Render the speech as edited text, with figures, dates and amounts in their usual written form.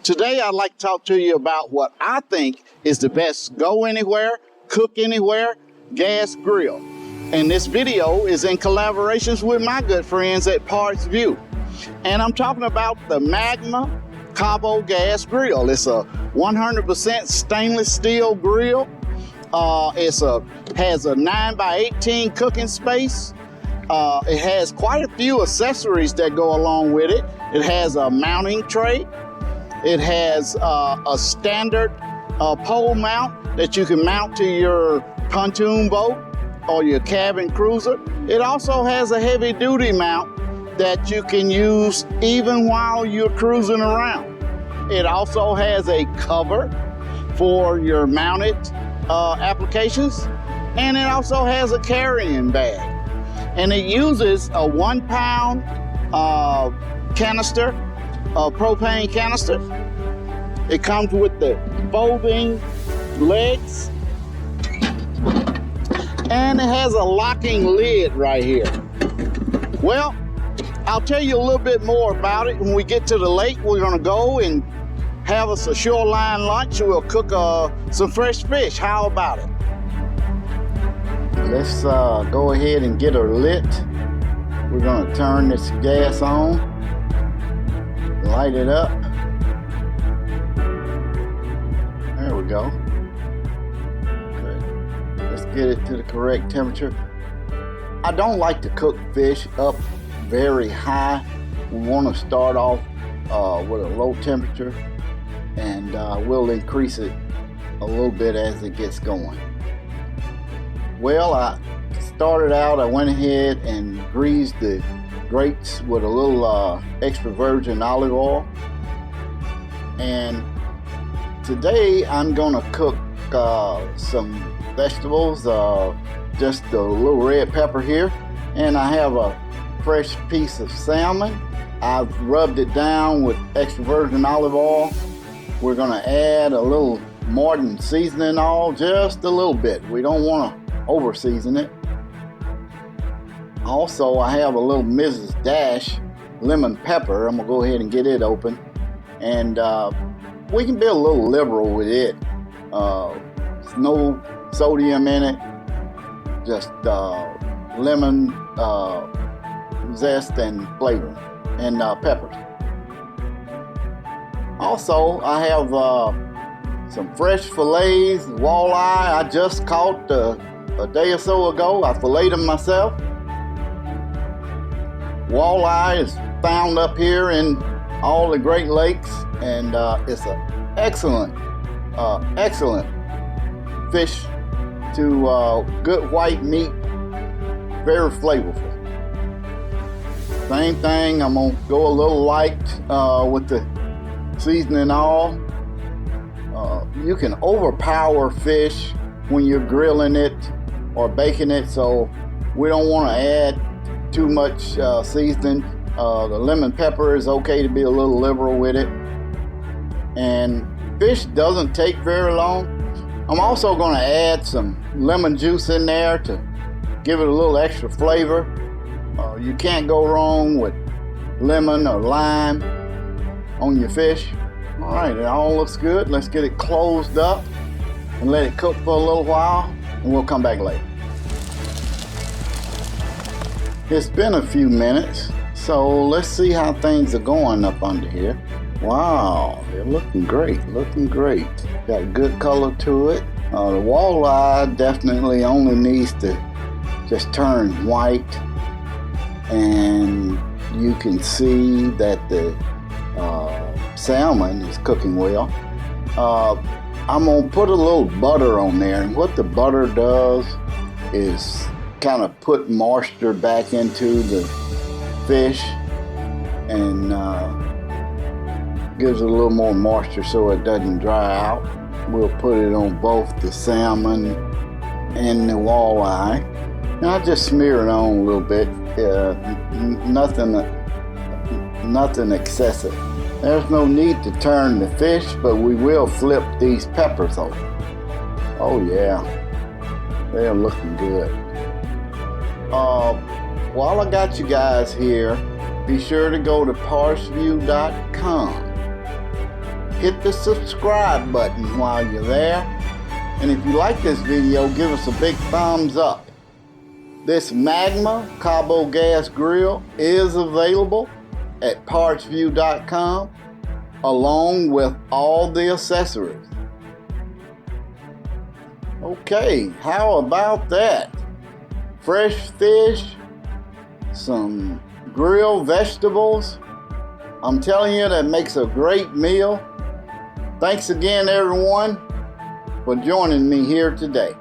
Today I'd like to talk to you about what I think is the best go anywhere, cook anywhere gas grill. And this video is in collaborations with my good friends at PartsVu. And I'm talking about the Magma Cabo gas grill. It's a 100% stainless steel grill. Has a 9x18 cooking space. It has quite a few accessories that go along with it. It has a mounting tray. It has a standard pole mount that you can mount to your pontoon boat or your cabin cruiser. It also has a heavy duty mount that you can use even while you're cruising around. It also has a cover for your mounted applications, and it also has a carrying bag. And it uses a 1 pound canister, propane canister. It comes with the folding legs, and it has a locking lid right here. Well, I'll tell you a little bit more about it when we get to the lake. We're gonna go and have us a shoreline lunch. We'll cook some fresh fish. How about it? Let's go ahead and get her lit. We're gonna turn this gas on, light it up. There we go. Okay. Let's get it to the correct temperature. I don't like to cook fish up very high. We want to start off with a low temperature, and we'll increase it a little bit as it gets going. Well, I started out, I went ahead and greased the grates with a little extra virgin olive oil. And today I'm gonna cook some vegetables, just a little red pepper here. And I have a fresh piece of salmon. I've rubbed it down with extra virgin olive oil. We're gonna add a little Morton seasoning oil, just a little bit. We don't wanna over season it. Also, I have a little Mrs. Dash lemon pepper. I'm gonna go ahead and get it open, and we can be a little liberal with it. There's no sodium in it, just lemon zest and flavor, and peppers. Also, I have some fresh fillets, walleye I just caught a day or so ago. I filleted them myself. Walleye is found up here in all the Great Lakes, and it's an excellent fish to good white meat, very flavorful. Same thing, I'm gonna go a little light with the seasoning oil. You can overpower fish when you're grilling it or baking it, so we don't want to add too much seasoning. The lemon pepper is okay to be a little liberal with it, and fish doesn't take very long. I'm also going to add some lemon juice in there to give it a little extra flavor. You can't go wrong with lemon or lime on your fish. All right, it all looks good. Let's get it closed up and let it cook for a little while, and we'll come back later. It's been a few minutes, so let's see how things are going up under here. Wow, they're looking great, looking great. Got a good color to it. The walleye definitely only needs to just turn white, and you can see that the salmon is cooking well. I'm gonna put a little butter on there, and what the butter does is kind of put moisture back into the fish, and gives it a little more moisture so it doesn't dry out. We'll put it on both the salmon and the walleye, and I'll just smear it on a little bit. Nothing excessive. There's no need to turn the fish, but we will flip these peppers over. Oh yeah, they're looking good. While I got you guys here, be sure to go to PartsVu.com. hit the subscribe button while you're there. And if you like this video, give us a big thumbs up. This Magma Cabo gas grill is available at PartsVu.com along with all the accessories. Okay, how about that? Fresh fish, some grilled vegetables. I'm telling you, that makes a great meal. Thanks again, everyone, for joining me here today.